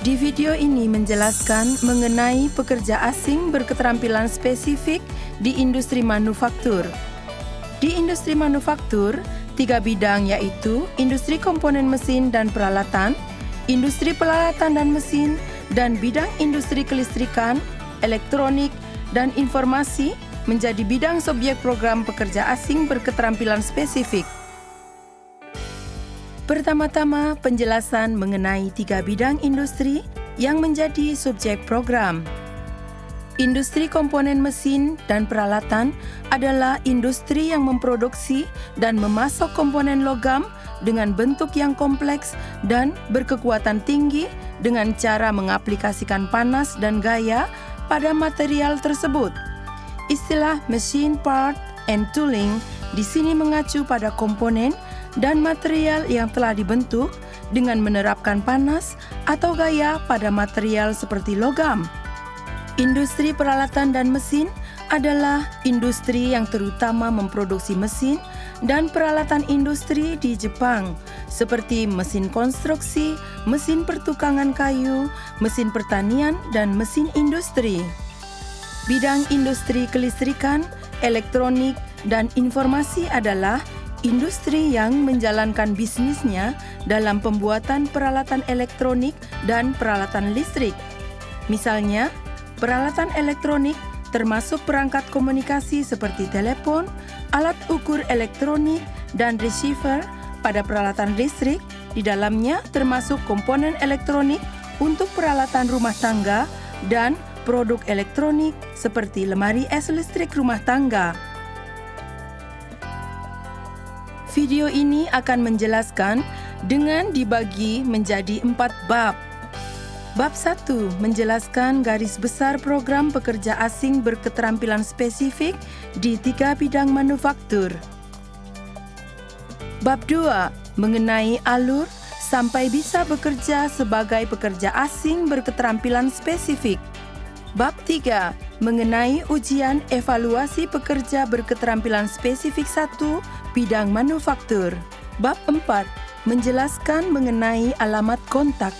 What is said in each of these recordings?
Di video ini menjelaskan mengenai pekerja asing berketerampilan spesifik di industri manufaktur. Di industri manufaktur, 3 bidang yaitu industri komponen mesin dan peralatan, industri peralatan dan mesin, dan bidang industri kelistrikan, elektronik, dan informasi menjadi bidang subjek program pekerja asing berketerampilan spesifik. Pertama-tama, penjelasan mengenai 3 bidang industri yang menjadi subjek program. Industri komponen mesin dan peralatan adalah industri yang memproduksi dan memasok komponen logam dengan bentuk yang kompleks dan berkekuatan tinggi dengan cara mengaplikasikan panas dan gaya pada material tersebut. Istilah machine part and tooling di sini mengacu pada komponen dan material yang telah dibentuk dengan menerapkan panas atau gaya pada material seperti logam. Industri peralatan dan mesin adalah industri yang terutama memproduksi mesin dan peralatan industri di Jepang, seperti mesin konstruksi, mesin pertukangan kayu, mesin pertanian, dan mesin industri. Bidang industri kelistrikan, elektronik, dan informasi adalah industri yang menjalankan bisnisnya dalam pembuatan peralatan elektronik dan peralatan listrik. Misalnya, peralatan elektronik termasuk perangkat komunikasi seperti telepon, alat ukur elektronik, dan receiver. Pada peralatan listrik, di dalamnya termasuk komponen elektronik untuk peralatan rumah tangga dan produk elektronik seperti lemari es listrik rumah tangga. Video ini akan menjelaskan dengan dibagi menjadi 4 bab. Bab 1 menjelaskan garis besar program pekerja asing berketerampilan spesifik di 3 bidang manufaktur. Bab 2 mengenai alur sampai bisa bekerja sebagai pekerja asing berketerampilan spesifik. Bab 3 mengenai ujian evaluasi pekerja berketerampilan spesifik 1 bidang manufaktur. Bab 4 menjelaskan mengenai alamat kontak.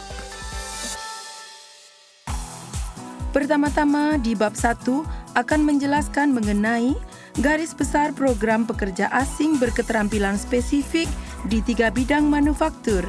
Pertama-tama di bab 1 akan menjelaskan mengenai garis besar program pekerja asing berketerampilan spesifik di 3 bidang manufaktur.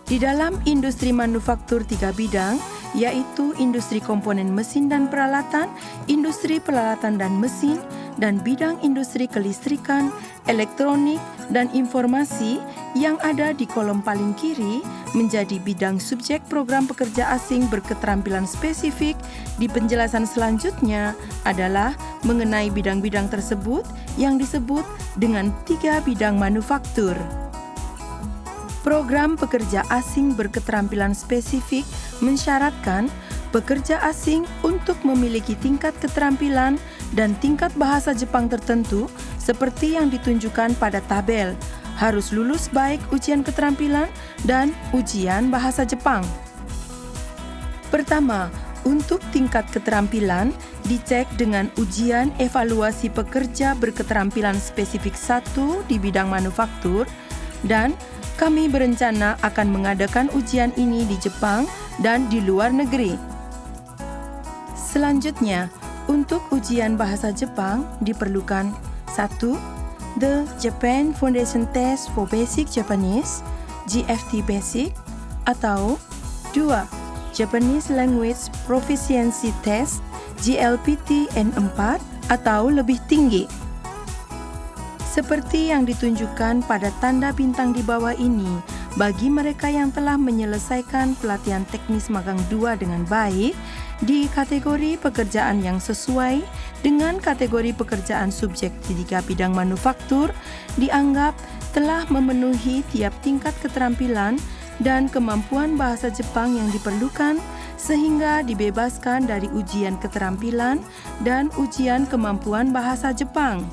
Di dalam industri manufaktur 3 bidang, yaitu industri komponen mesin dan peralatan, industri peralatan dan mesin, dan bidang industri kelistrikan, elektronik, dan informasi yang ada di kolom paling kiri menjadi bidang subjek program pekerja asing berketerampilan spesifik. Di penjelasan selanjutnya adalah mengenai bidang-bidang tersebut yang disebut dengan 3 bidang manufaktur. Program pekerja asing berketerampilan spesifik mensyaratkan pekerja asing untuk memiliki tingkat keterampilan dan tingkat bahasa Jepang tertentu seperti yang ditunjukkan pada tabel, harus lulus baik ujian keterampilan dan ujian bahasa Jepang. Pertama, untuk tingkat keterampilan dicek dengan ujian evaluasi pekerja berketerampilan spesifik 1 di bidang manufaktur, dan kami berencana akan mengadakan ujian ini di Jepang dan di luar negeri. Selanjutnya, untuk ujian bahasa Jepang diperlukan 1. The Japan Foundation Test for Basic Japanese, GFT Basic, atau 2. Japanese Language Proficiency Test, GLPT N4, atau lebih tinggi. Seperti yang ditunjukkan pada tanda bintang di bawah ini, bagi mereka yang telah menyelesaikan pelatihan teknis magang 2 dengan baik, di kategori pekerjaan yang sesuai dengan kategori pekerjaan subjek di 3 bidang manufaktur, dianggap telah memenuhi tiap tingkat keterampilan dan kemampuan bahasa Jepang yang diperlukan, sehingga dibebaskan dari ujian keterampilan dan ujian kemampuan bahasa Jepang.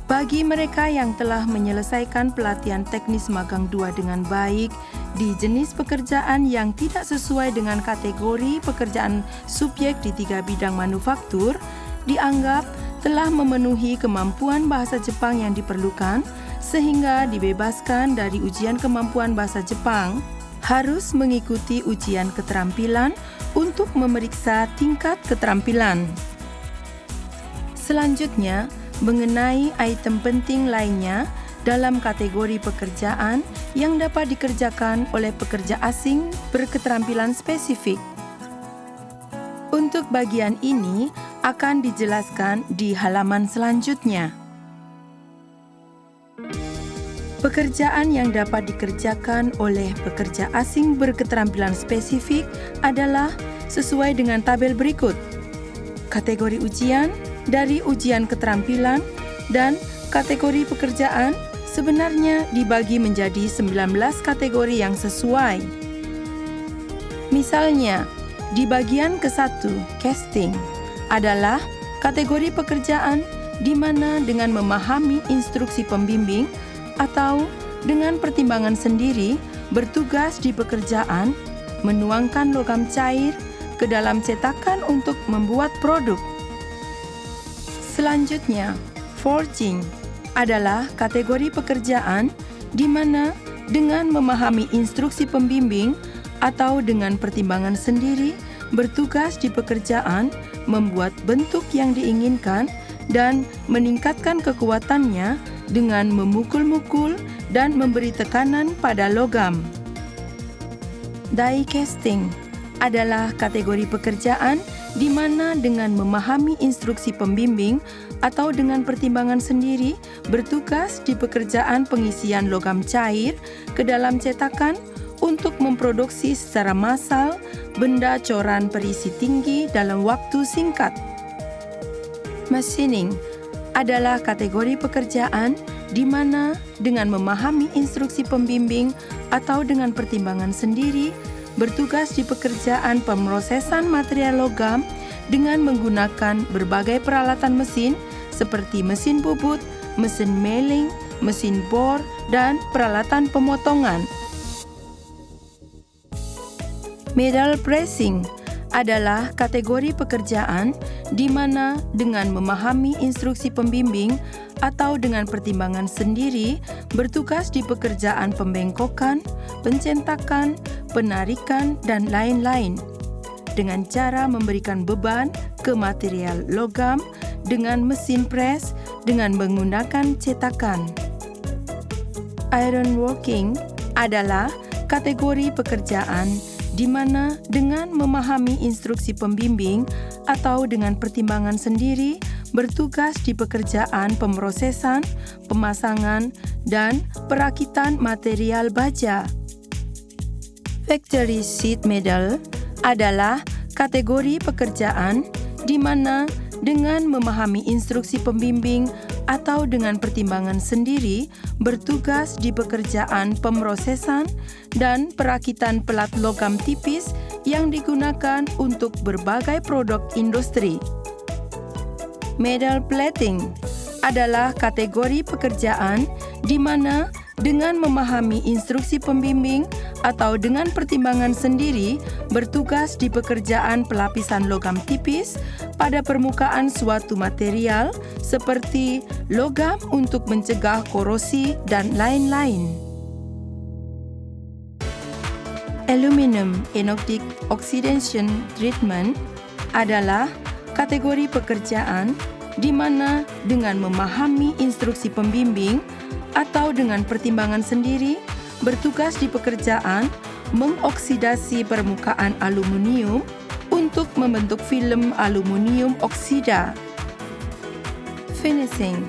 Bagi mereka yang telah menyelesaikan pelatihan teknis magang 2 dengan baik di jenis pekerjaan yang tidak sesuai dengan kategori pekerjaan subjek di 3 bidang manufaktur, dianggap telah memenuhi kemampuan bahasa Jepang yang diperlukan, sehingga dibebaskan dari ujian kemampuan bahasa Jepang. harus mengikuti ujian keterampilan untuk memeriksa tingkat keterampilan. Selanjutnya, mengenai item penting lainnya dalam kategori pekerjaan yang dapat dikerjakan oleh pekerja asing berketerampilan spesifik. Untuk bagian ini akan dijelaskan di halaman selanjutnya. Pekerjaan yang dapat dikerjakan oleh pekerja asing berketerampilan spesifik adalah sesuai dengan tabel berikut. Kategori ujian dari ujian keterampilan dan kategori pekerjaan sebenarnya dibagi menjadi 19 kategori yang sesuai. Misalnya, di bagian ke-1, casting, adalah kategori pekerjaan di mana dengan memahami instruksi pembimbing atau dengan pertimbangan sendiri bertugas di pekerjaan menuangkan logam cair ke dalam cetakan untuk membuat produk. Selanjutnya, forging adalah kategori pekerjaan di mana dengan memahami instruksi pembimbing atau dengan pertimbangan sendiri bertugas di pekerjaan membuat bentuk yang diinginkan dan meningkatkan kekuatannya dengan memukul-mukul dan memberi tekanan pada logam. Die casting adalah kategori pekerjaan di mana dengan memahami instruksi pembimbing atau dengan pertimbangan sendiri bertugas di pekerjaan pengisian logam cair ke dalam cetakan untuk memproduksi secara massal benda coran perisi tinggi dalam waktu singkat. Machining adalah kategori pekerjaan di mana dengan memahami instruksi pembimbing atau dengan pertimbangan sendiri bertugas di pekerjaan pemrosesan material logam dengan menggunakan berbagai peralatan mesin seperti mesin bubut, mesin milling, mesin bor, dan peralatan pemotongan. Metal pressing adalah kategori pekerjaan di mana dengan memahami instruksi pembimbing atau dengan pertimbangan sendiri bertugas di pekerjaan pembengkokan, pencetakan, penarikan, dan lain-lain dengan cara memberikan beban ke material logam dengan mesin press dengan menggunakan cetakan. Ironworking adalah kategori pekerjaan di mana dengan memahami instruksi pembimbing atau dengan pertimbangan sendiri bertugas di pekerjaan pemrosesan, pemasangan, dan perakitan material baja. Factory sheet metal adalah kategori pekerjaan di mana dengan memahami instruksi pembimbing atau dengan pertimbangan sendiri bertugas di pekerjaan pemrosesan dan perakitan pelat logam tipis yang digunakan untuk berbagai produk industri. Metal plating adalah kategori pekerjaan di mana dengan memahami instruksi pembimbing atau dengan pertimbangan sendiri bertugas di pekerjaan pelapisan logam tipis pada permukaan suatu material seperti logam untuk mencegah korosi dan lain-lain. Aluminum Anodic Oxidation Treatment adalah kategori pekerjaan di mana dengan memahami instruksi pembimbing atau dengan pertimbangan sendiri bertugas di pekerjaan mengoksidasi permukaan aluminium untuk membentuk film aluminium oksida. Finishing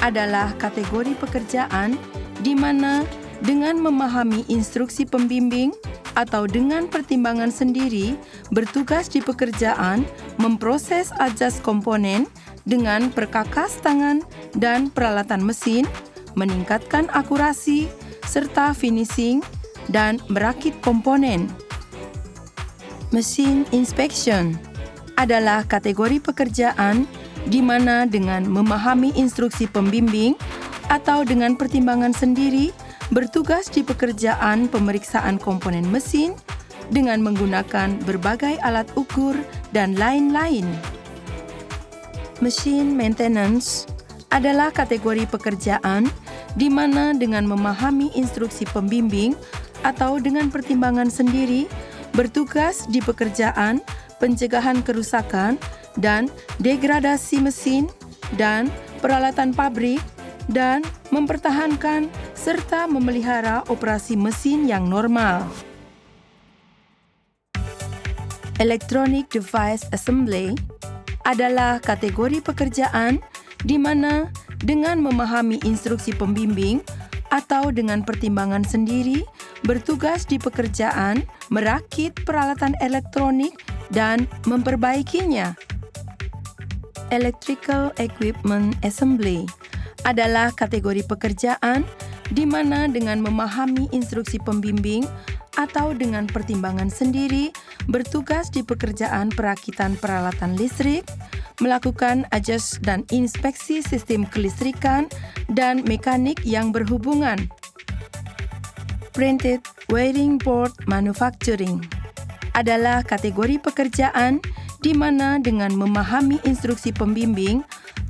adalah kategori pekerjaan di mana dengan memahami instruksi pembimbing atau dengan pertimbangan sendiri bertugas di pekerjaan memproses ajas komponen dengan perkakas tangan dan peralatan mesin, meningkatkan akurasi, serta finishing, dan merakit komponen. Machine inspection adalah kategori pekerjaan di mana dengan memahami instruksi pembimbing atau dengan pertimbangan sendiri bertugas di pekerjaan pemeriksaan komponen mesin dengan menggunakan berbagai alat ukur dan lain-lain. Machine maintenance adalah kategori pekerjaan di mana dengan memahami instruksi pembimbing atau dengan pertimbangan sendiri bertugas di pekerjaan, pencegahan kerusakan dan degradasi mesin dan peralatan pabrik, dan mempertahankan serta memelihara operasi mesin yang normal. Electronic Device Assembly adalah kategori pekerjaan di mana dengan memahami instruksi pembimbing atau dengan pertimbangan sendiri bertugas di pekerjaan merakit peralatan elektronik dan memperbaikinya. Electrical Equipment Assembly adalah kategori pekerjaan di mana dengan memahami instruksi pembimbing atau dengan pertimbangan sendiri bertugas di pekerjaan perakitan peralatan listrik, melakukan adjust dan inspeksi sistem kelistrikan dan mekanik yang berhubungan. Printed Wiring Board Manufacturing adalah kategori pekerjaan di mana dengan memahami instruksi pembimbing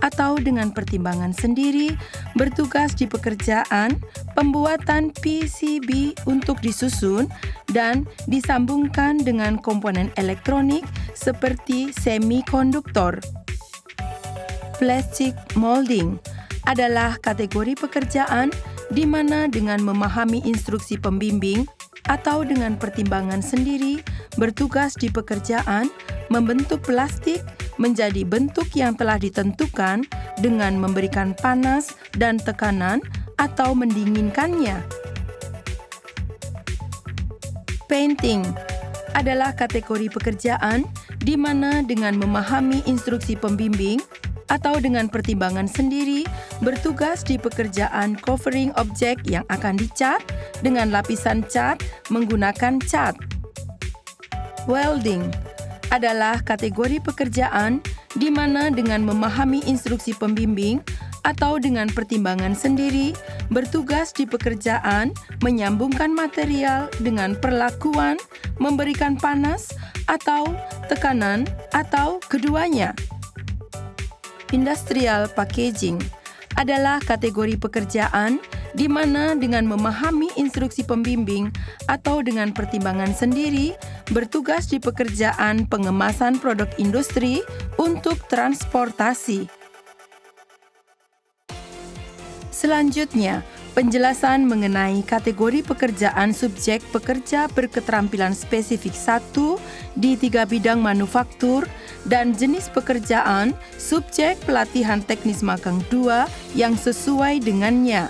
atau dengan pertimbangan sendiri bertugas di pekerjaan pembuatan PCB untuk disusun dan disambungkan dengan komponen elektronik seperti semikonduktor. Plastic Molding adalah kategori pekerjaan di mana dengan memahami instruksi pembimbing atau dengan pertimbangan sendiri bertugas di pekerjaan membentuk plastik menjadi bentuk yang telah ditentukan dengan memberikan panas dan tekanan atau mendinginkannya. Painting adalah kategori pekerjaan di mana dengan memahami instruksi pembimbing atau dengan pertimbangan sendiri bertugas di pekerjaan covering objek yang akan dicat dengan lapisan cat menggunakan cat. Welding adalah kategori pekerjaan di mana dengan memahami instruksi pembimbing atau dengan pertimbangan sendiri bertugas di pekerjaan menyambungkan material dengan perlakuan, memberikan panas atau tekanan atau keduanya. Industrial Packaging adalah kategori pekerjaan di mana dengan memahami instruksi pembimbing atau dengan pertimbangan sendiri bertugas di pekerjaan pengemasan produk industri untuk transportasi. Selanjutnya, penjelasan mengenai kategori pekerjaan subjek pekerja berketerampilan spesifik 1 di 3 bidang manufaktur dan jenis pekerjaan subjek pelatihan teknis magang 2 yang sesuai dengannya.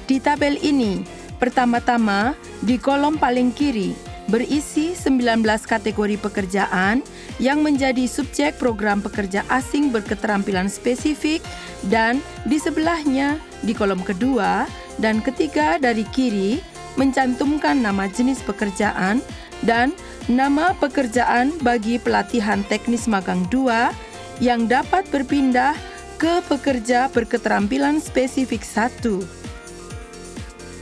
Di tabel ini, pertama-tama di kolom paling kiri berisi 19 kategori pekerjaan yang menjadi subjek program pekerja asing berketerampilan spesifik dan di sebelahnya di kolom kedua dan ketiga dari kiri mencantumkan nama jenis pekerjaan dan nama pekerjaan bagi pelatihan teknis magang 2 yang dapat berpindah ke pekerja berketerampilan spesifik 1.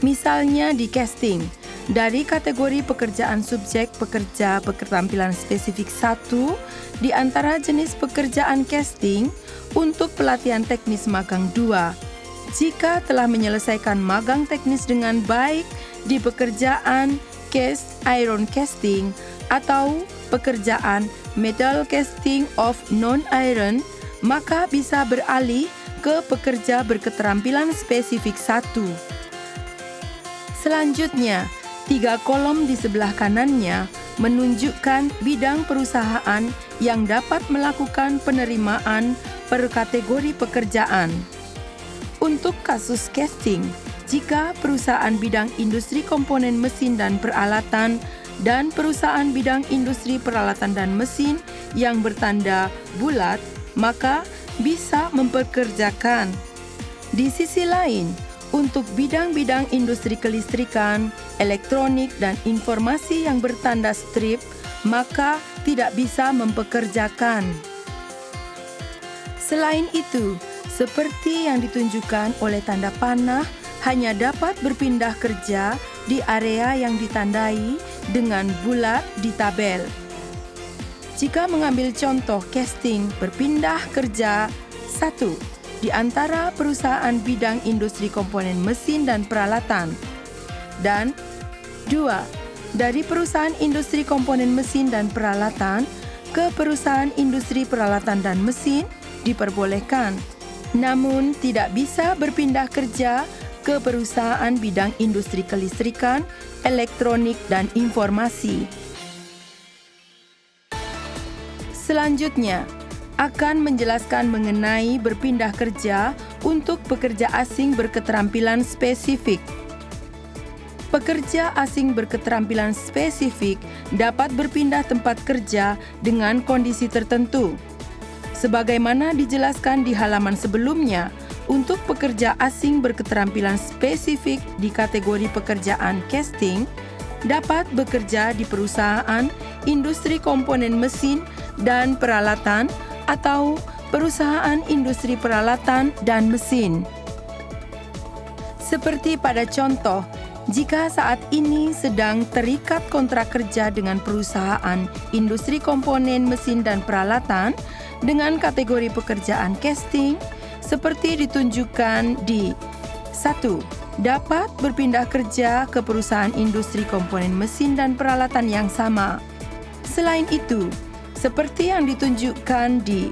Misalnya di casting, dari kategori pekerjaan subjek pekerja berketerampilan spesifik 1 di antara jenis pekerjaan casting untuk pelatihan teknis magang 2. Jika telah menyelesaikan magang teknis dengan baik di pekerjaan cast iron casting atau pekerjaan metal casting of non-iron, maka bisa beralih ke pekerja berketerampilan spesifik 1. Selanjutnya, 3 kolom di sebelah kanannya menunjukkan bidang perusahaan yang dapat melakukan penerimaan per kategori pekerjaan. Untuk kasus casting, jika perusahaan bidang industri komponen mesin dan peralatan dan perusahaan bidang industri peralatan dan mesin yang bertanda bulat, maka bisa mempekerjakan. Di sisi lain, untuk bidang-bidang industri kelistrikan, elektronik, dan informasi yang bertanda strip, maka tidak bisa mempekerjakan. Selain itu, seperti yang ditunjukkan oleh tanda panah, hanya dapat berpindah kerja di area yang ditandai dengan bulat di tabel. Jika mengambil contoh casting berpindah kerja 1 di antara perusahaan bidang industri komponen mesin dan peralatan, Dan 2. Dari perusahaan industri komponen mesin dan peralatan ke perusahaan industri peralatan dan mesin diperbolehkan, namun tidak bisa berpindah kerja ke perusahaan bidang industri kelistrikan, elektronik, dan informasi. Selanjutnya, akan menjelaskan mengenai berpindah kerja untuk pekerja asing berketerampilan spesifik. Pekerja asing berketerampilan spesifik dapat berpindah tempat kerja dengan kondisi tertentu. Sebagaimana dijelaskan di halaman sebelumnya, untuk pekerja asing berketerampilan spesifik di kategori pekerjaan casting dapat bekerja di perusahaan industri komponen mesin dan peralatan atau perusahaan industri peralatan dan mesin. Seperti pada contoh, jika saat ini sedang terikat kontrak kerja dengan perusahaan industri komponen mesin dan peralatan dengan kategori pekerjaan casting, seperti ditunjukkan di 1. Dapat berpindah kerja ke perusahaan industri komponen mesin dan peralatan yang sama. Selain itu, seperti yang ditunjukkan di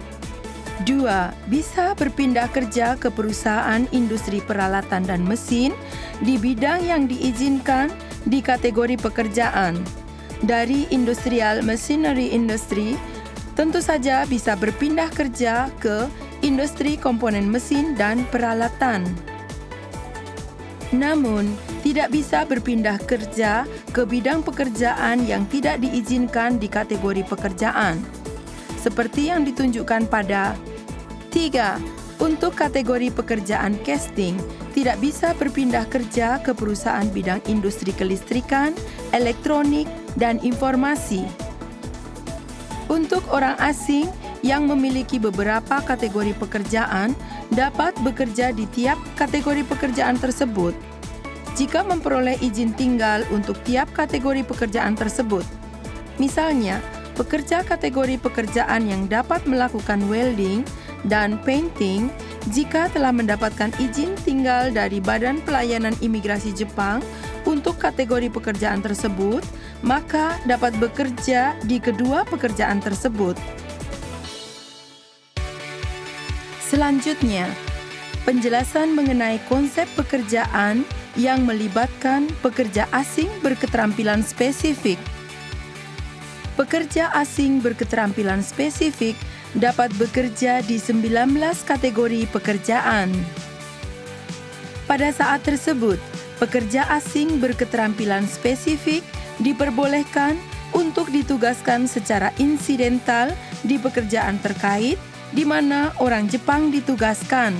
2. Bisa berpindah kerja ke perusahaan industri peralatan dan mesin di bidang yang diizinkan di kategori pekerjaan. Dari industrial machinery industry, tentu saja bisa berpindah kerja ke industri komponen mesin dan peralatan. Namun, tidak bisa berpindah kerja ke bidang pekerjaan yang tidak diizinkan di kategori pekerjaan. Seperti yang ditunjukkan pada 3. Untuk kategori pekerjaan casting, tidak bisa berpindah kerja ke perusahaan bidang industri kelistrikan, elektronik, dan informasi. Untuk orang asing yang memiliki beberapa kategori pekerjaan dapat bekerja di tiap kategori pekerjaan tersebut. Jika memperoleh izin tinggal untuk tiap kategori pekerjaan tersebut, misalnya pekerja kategori pekerjaan yang dapat melakukan welding dan painting, jika telah mendapatkan izin tinggal dari Badan Pelayanan Imigrasi Jepang untuk kategori pekerjaan tersebut, maka dapat bekerja di kedua pekerjaan tersebut. Selanjutnya, penjelasan mengenai konsep pekerjaan yang melibatkan pekerja asing berketerampilan spesifik. Pekerja asing berketerampilan spesifik dapat bekerja di 19 kategori pekerjaan. Pada saat tersebut, pekerja asing berketerampilan spesifik diperbolehkan untuk ditugaskan secara insidental di pekerjaan terkait di mana orang Jepang ditugaskan.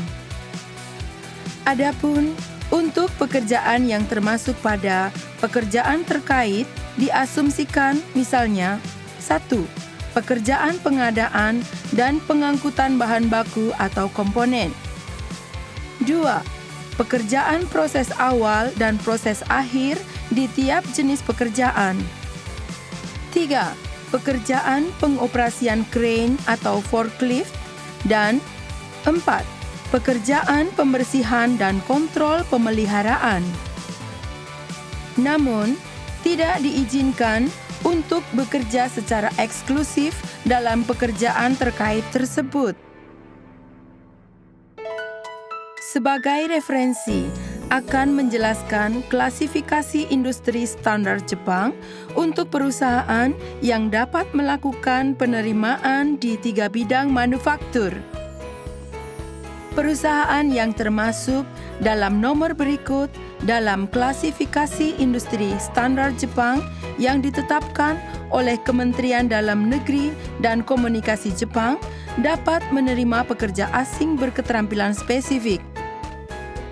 Adapun untuk pekerjaan yang termasuk pada pekerjaan terkait diasumsikan misalnya 1. Pekerjaan pengadaan dan pengangkutan bahan baku atau komponen. 2. Pekerjaan proses awal dan proses akhir di tiap jenis pekerjaan. 3. Pekerjaan pengoperasian crane atau forklift. Dan 4. Pekerjaan pembersihan dan kontrol pemeliharaan. Namun, tidak diizinkan untuk bekerja secara eksklusif dalam pekerjaan terkait tersebut. Sebagai referensi, akan menjelaskan klasifikasi industri standar Jepang untuk perusahaan yang dapat melakukan penerimaan di 3 bidang manufaktur. Perusahaan yang termasuk dalam nomor berikut dalam klasifikasi industri standar Jepang yang ditetapkan oleh Kementerian Dalam Negeri dan Komunikasi Jepang dapat menerima pekerja asing berketerampilan spesifik.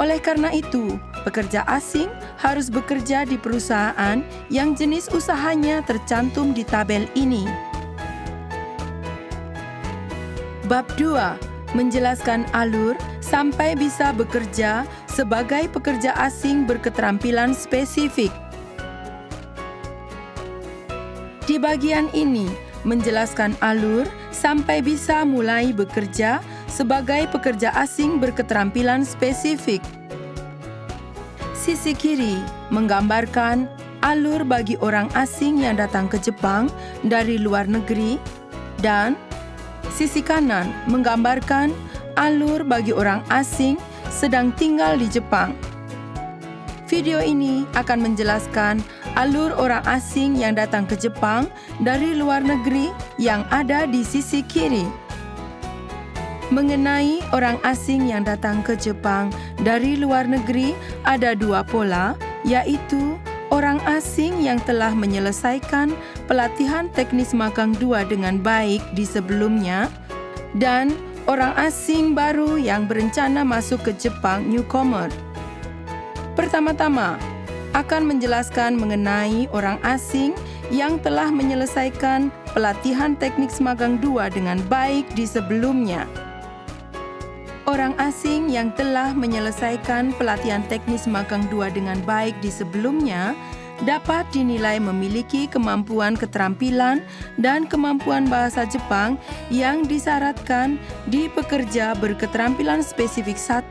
Oleh karena itu, pekerja asing harus bekerja di perusahaan yang jenis usahanya tercantum di tabel ini. Bab 2 menjelaskan alur sampai bisa bekerja sebagai pekerja asing berketerampilan spesifik. Di bagian ini menjelaskan alur sampai bisa mulai bekerja sebagai pekerja asing berketerampilan spesifik. Sisi kiri menggambarkan alur bagi orang asing yang datang ke Jepang dari luar negeri dan sisi kanan menggambarkan alur bagi orang asing sedang tinggal di Jepang. Video ini akan menjelaskan alur orang asing yang datang ke Jepang dari luar negeri yang ada di sisi kiri. Mengenai orang asing yang datang ke Jepang dari luar negeri, ada dua pola, yaitu orang asing yang telah menyelesaikan pelatihan teknis magang 2 dengan baik di sebelumnya, dan orang asing baru yang berencana masuk ke Jepang newcomer. Pertama-tama, akan menjelaskan mengenai orang asing yang telah menyelesaikan pelatihan teknik magang 2 dengan baik di sebelumnya. Orang asing yang telah menyelesaikan pelatihan teknis magang 2 dengan baik di sebelumnya dapat dinilai memiliki kemampuan keterampilan dan kemampuan bahasa Jepang yang disyaratkan di pekerja berketerampilan spesifik 1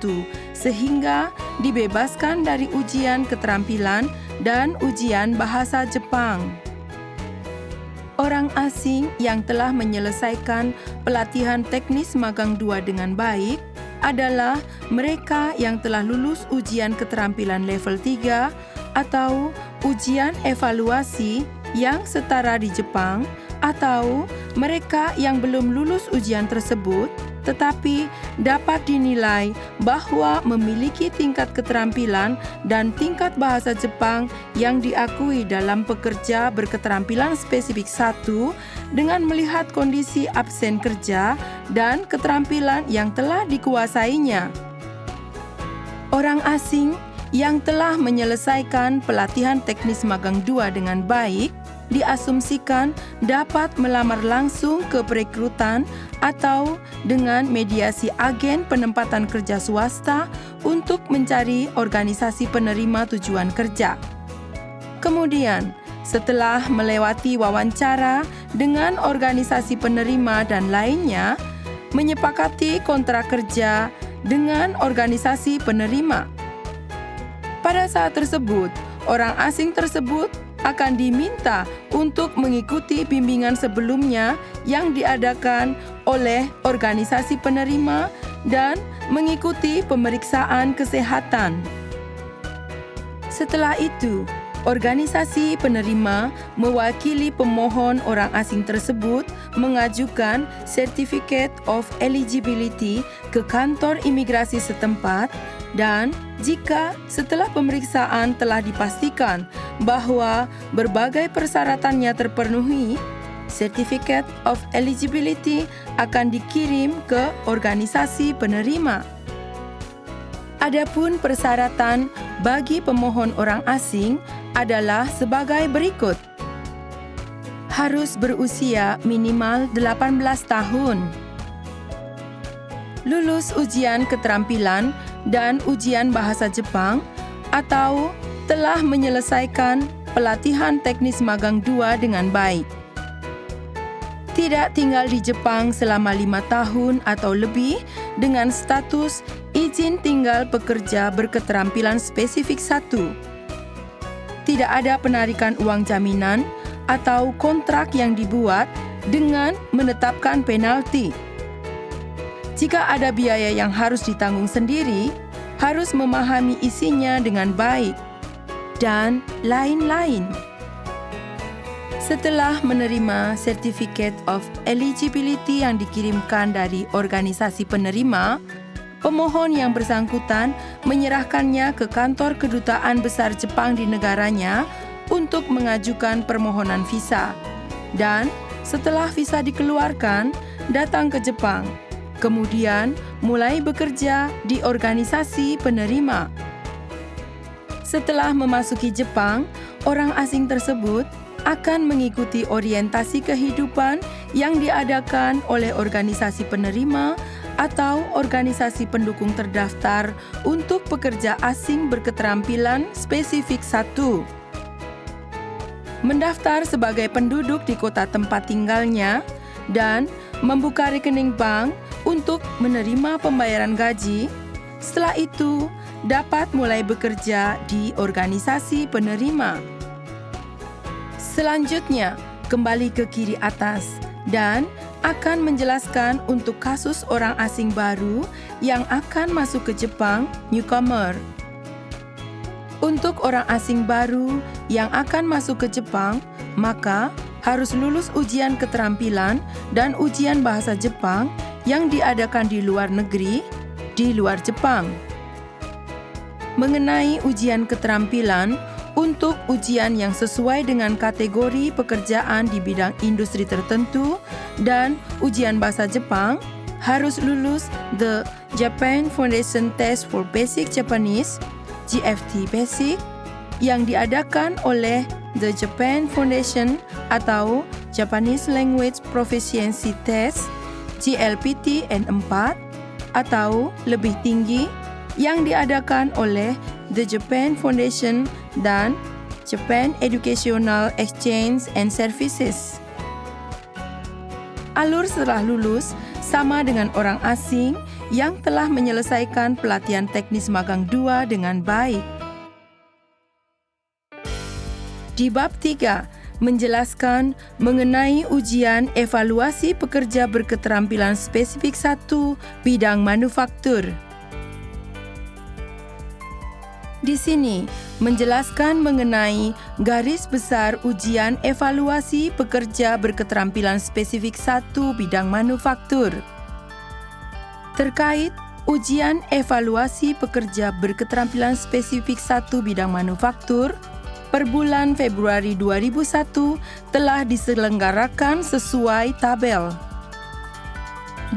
sehingga dibebaskan dari ujian keterampilan dan ujian bahasa Jepang. Orang asing yang telah menyelesaikan pelatihan teknis magang 2 dengan baik adalah mereka yang telah lulus ujian keterampilan level 3 atau ujian evaluasi yang setara di Jepang, atau mereka yang belum lulus ujian tersebut tetapi dapat dinilai bahwa memiliki tingkat keterampilan dan tingkat bahasa Jepang yang diakui dalam pekerja berketerampilan spesifik 1 dengan melihat kondisi absen kerja dan keterampilan yang telah dikuasainya. Orang asing yang telah menyelesaikan pelatihan teknis magang 2 dengan baik diasumsikan dapat melamar langsung ke perekrutan atau dengan mediasi agen penempatan kerja swasta untuk mencari organisasi penerima tujuan kerja. Kemudian, setelah melewati wawancara dengan organisasi penerima dan lainnya, menyepakati kontrak kerja dengan organisasi penerima. Pada saat tersebut, orang asing tersebut akan diminta untuk mengikuti bimbingan sebelumnya yang diadakan oleh organisasi penerima dan mengikuti pemeriksaan kesehatan. Setelah itu, organisasi penerima mewakili pemohon orang asing tersebut mengajukan Certificate of Eligibility ke kantor imigrasi setempat, dan jika setelah pemeriksaan telah dipastikan bahwa berbagai persyaratannya terpenuhi, Certificate of Eligibility akan dikirim ke organisasi penerima. Adapun persyaratan bagi pemohon orang asing adalah sebagai berikut. Harus berusia minimal 18 tahun. Lulus ujian keterampilan dan ujian bahasa Jepang atau telah menyelesaikan pelatihan teknis magang 2 dengan baik. Tidak tinggal di Jepang selama 5 tahun atau lebih dengan status izin tinggal pekerja berketerampilan spesifik 1. Tidak ada penarikan uang jaminan atau kontrak yang dibuat dengan menetapkan penalti. Jika ada biaya yang harus ditanggung sendiri, harus memahami isinya dengan baik, dan lain-lain. Setelah menerima Certificate of Eligibility yang dikirimkan dari organisasi penerima, pemohon yang bersangkutan menyerahkannya ke kantor kedutaan besar Jepang di negaranya untuk mengajukan permohonan visa. Dan setelah visa dikeluarkan, datang ke Jepang. Kemudian mulai bekerja di organisasi penerima. Setelah memasuki Jepang, orang asing tersebut akan mengikuti orientasi kehidupan yang diadakan oleh organisasi penerima atau organisasi pendukung terdaftar untuk pekerja asing berketerampilan spesifik 1. Mendaftar sebagai penduduk di kota tempat tinggalnya dan membuka rekening bank untuk menerima pembayaran gaji. Setelah itu, dapat mulai bekerja di organisasi penerima. Selanjutnya, kembali ke kiri atas dan akan menjelaskan untuk kasus orang asing baru yang akan masuk ke Jepang, newcomer. Untuk orang asing baru yang akan masuk ke Jepang, maka harus lulus ujian keterampilan dan ujian bahasa Jepang yang diadakan di luar negeri, di luar Jepang. Mengenai ujian keterampilan, untuk ujian yang sesuai dengan kategori pekerjaan di bidang industri tertentu dan ujian bahasa Jepang, harus lulus The Japan Foundation Test for Basic Japanese, GFT Basic, yang diadakan oleh The Japan Foundation atau Japanese Language Proficiency Test, JLPT N4, atau lebih tinggi, yang diadakan oleh The Japan Foundation dan Japan Educational Exchange and Services. Alur setelah lulus sama dengan orang asing yang telah menyelesaikan pelatihan teknis magang 2 dengan baik. Di bab 3, menjelaskan mengenai ujian evaluasi pekerja berketerampilan spesifik 1 bidang manufaktur. Di sini, menjelaskan mengenai garis besar ujian evaluasi pekerja berketerampilan spesifik 1 bidang manufaktur. Terkait ujian evaluasi pekerja berketerampilan spesifik 1 bidang manufaktur, per bulan Februari 2001 telah diselenggarakan sesuai tabel.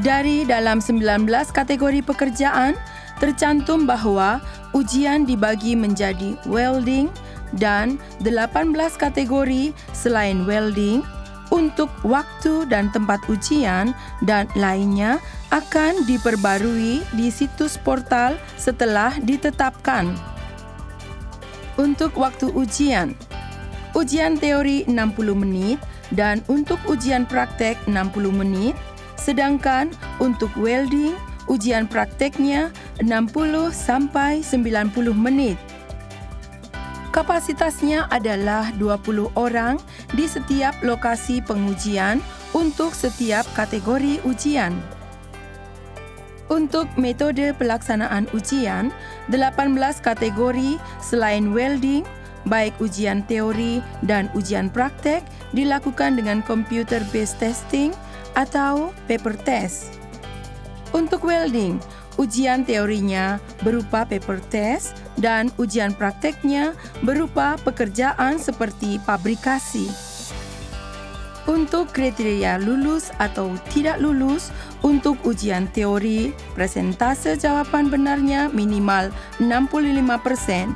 Dari dalam 19 kategori pekerjaan, tercantum bahwa ujian dibagi menjadi welding dan 18 kategori selain welding untuk waktu dan tempat ujian dan lainnya akan diperbarui di situs portal setelah ditetapkan. Untuk waktu ujian teori 60 menit dan untuk ujian praktek 60 menit, sedangkan untuk welding, ujian prakteknya 60 sampai 90 menit. Kapasitasnya adalah 20 orang di setiap lokasi pengujian untuk setiap kategori ujian. Untuk metode pelaksanaan ujian, 18 kategori selain welding, baik ujian teori dan ujian praktek dilakukan dengan computer-based testing atau paper test. Untuk welding, ujian teorinya berupa paper test dan ujian prakteknya berupa pekerjaan seperti pabrikasi. Untuk kriteria lulus atau tidak lulus, untuk ujian teori, persentase jawaban benarnya minimal 65%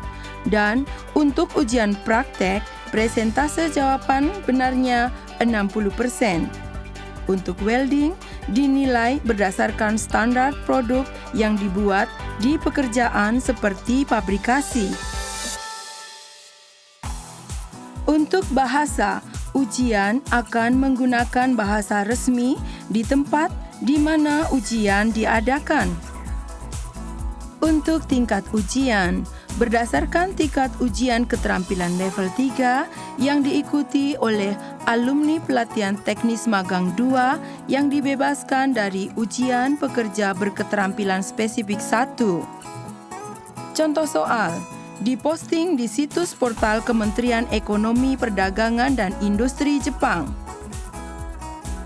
dan untuk ujian praktek, persentase jawaban benarnya 60%. Untuk welding, dinilai berdasarkan standar produk yang dibuat di pekerjaan seperti pabrikasi. Untuk bahasa, ujian akan menggunakan bahasa resmi di tempat di mana ujian diadakan. Untuk tingkat ujian, berdasarkan tingkat ujian keterampilan level 3 yang diikuti oleh alumni pelatihan teknis magang 2 yang dibebaskan dari ujian pekerja berketerampilan spesifik 1. Contoh soal, diposting di situs portal Kementerian Ekonomi Perdagangan dan Industri Jepang.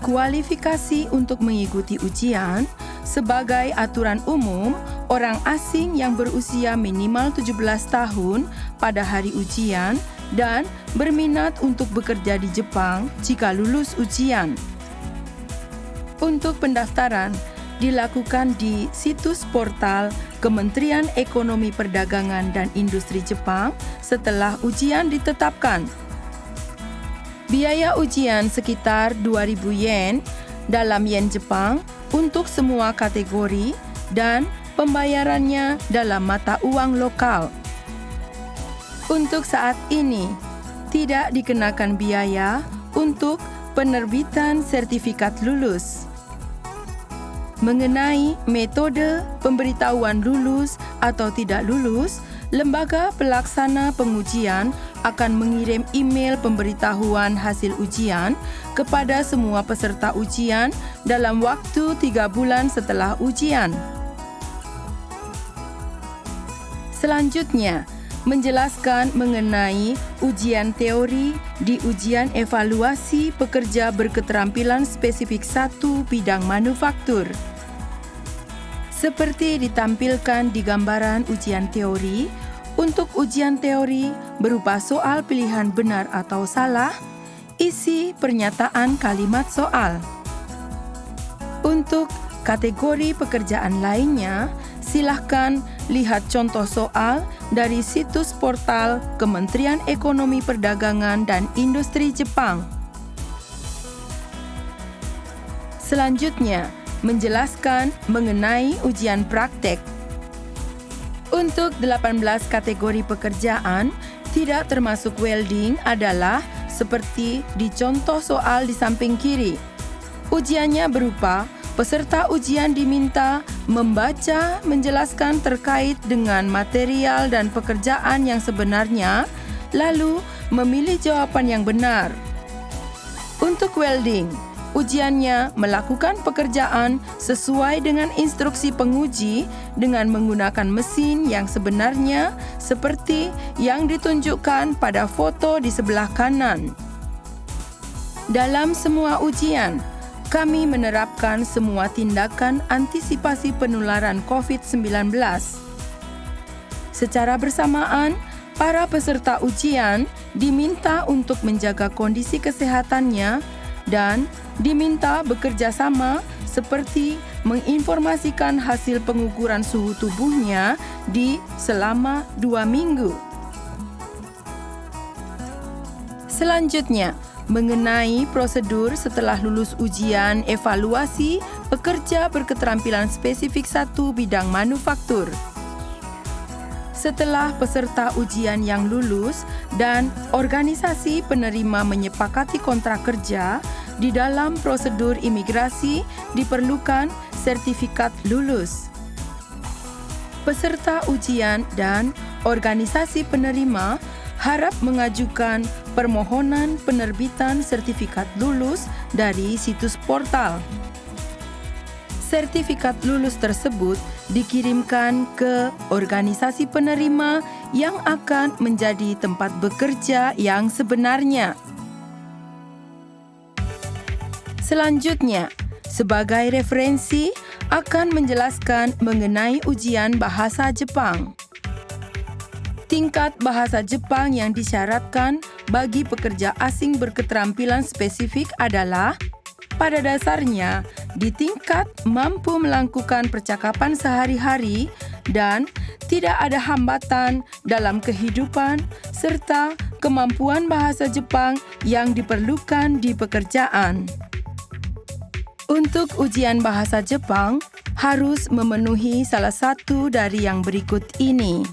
Kualifikasi untuk mengikuti ujian, sebagai aturan umum, orang asing yang berusia minimal 17 tahun pada hari ujian dan berminat untuk bekerja di Jepang jika lulus ujian. Untuk pendaftaran, dilakukan di situs portal Kementerian Ekonomi Perdagangan dan Industri Jepang setelah ujian ditetapkan. Biaya ujian sekitar 2.000 yen dalam yen Jepang untuk semua kategori dan pembayarannya dalam mata uang lokal. Untuk saat ini, tidak dikenakan biaya untuk penerbitan sertifikat lulus. Mengenai metode pemberitahuan lulus atau tidak lulus, lembaga pelaksana pengujian akan mengirim email pemberitahuan hasil ujian kepada semua peserta ujian dalam waktu 3 bulan setelah ujian. Selanjutnya, menjelaskan mengenai ujian teori di ujian evaluasi pekerja berketerampilan spesifik 1 bidang manufaktur. Seperti ditampilkan di gambaran ujian teori, untuk ujian teori berupa soal pilihan benar atau salah, isi pernyataan kalimat soal. Untuk kategori pekerjaan lainnya, silahkan lihat contoh soal dari situs portal Kementerian Ekonomi Perdagangan dan Industri Jepang. Selanjutnya, menjelaskan mengenai ujian praktek. Untuk 18 kategori pekerjaan, tidak termasuk welding adalah seperti di contoh soal di samping kiri. Ujiannya berupa peserta ujian diminta membaca, menjelaskan terkait dengan material dan pekerjaan yang sebenarnya, lalu memilih jawaban yang benar. Untuk welding, ujiannya melakukan pekerjaan sesuai dengan instruksi penguji dengan menggunakan mesin yang sebenarnya seperti yang ditunjukkan pada foto di sebelah kanan. Dalam semua ujian, kami menerapkan semua tindakan antisipasi penularan COVID-19. Secara bersamaan, para peserta ujian diminta untuk menjaga kondisi kesehatannya dan diminta bekerja sama seperti menginformasikan hasil pengukuran suhu tubuhnya selama 2 minggu. Selanjutnya, mengenai prosedur setelah lulus ujian evaluasi pekerja berketerampilan spesifik 1 bidang manufaktur. Setelah peserta ujian yang lulus dan organisasi penerima menyepakati kontrak kerja, di dalam prosedur imigrasi diperlukan sertifikat lulus. Peserta ujian dan organisasi penerima harap mengajukan permohonan penerbitan sertifikat lulus dari situs portal. Sertifikat lulus tersebut dikirimkan ke organisasi penerima yang akan menjadi tempat bekerja yang sebenarnya. Selanjutnya, sebagai referensi akan menjelaskan mengenai ujian bahasa Jepang. Tingkat bahasa Jepang yang disyaratkan bagi pekerja asing berketerampilan spesifik adalah pada dasarnya di tingkat mampu melakukan percakapan sehari-hari dan tidak ada hambatan dalam kehidupan serta kemampuan bahasa Jepang yang diperlukan di pekerjaan. Untuk ujian bahasa Jepang, harus memenuhi salah satu dari yang berikut ini.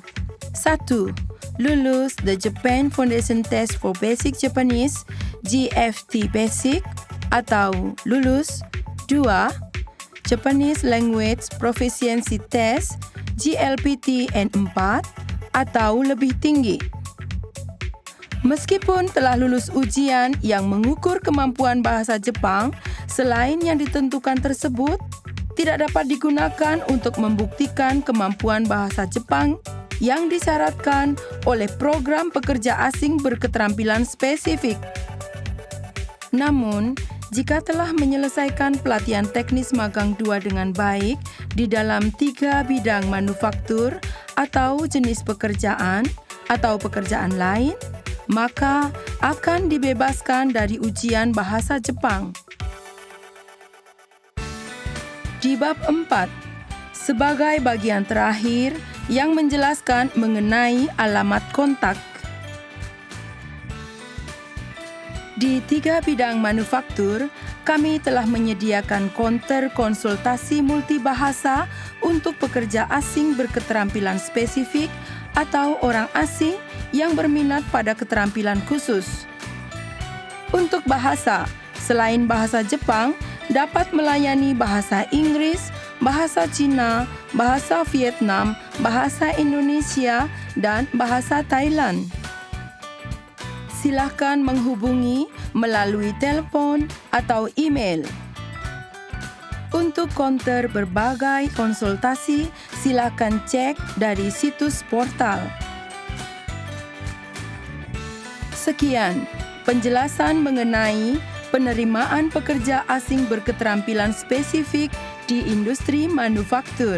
1. Lulus The Japan Foundation Test for Basic Japanese, GFT Basic, atau lulus 2. Japanese Language Proficiency Test, GLPT N4, atau lebih tinggi. Meskipun telah lulus ujian yang mengukur kemampuan bahasa Jepang, selain yang ditentukan tersebut, tidak dapat digunakan untuk membuktikan kemampuan bahasa Jepang yang disyaratkan oleh program pekerja asing berketerampilan spesifik. Namun, jika telah menyelesaikan pelatihan teknis magang 2 dengan baik di dalam 3 bidang manufaktur atau jenis pekerjaan atau pekerjaan lain, maka akan dibebaskan dari ujian bahasa Jepang. Di bab 4, sebagai bagian terakhir yang menjelaskan mengenai alamat kontak. Di 3 bidang manufaktur, kami telah menyediakan counter konsultasi multibahasa untuk pekerja asing berketerampilan spesifik atau orang asing yang berminat pada keterampilan khusus. Untuk bahasa, selain bahasa Jepang, dapat melayani bahasa Inggris, bahasa Cina, bahasa Vietnam, bahasa Indonesia, dan bahasa Thailand. Silakan menghubungi melalui telepon atau email. Untuk konter berbagai konsultasi, silakan cek dari situs portal. Sekian penjelasan mengenai penerimaan pekerja asing berketerampilan spesifik di industri manufaktur.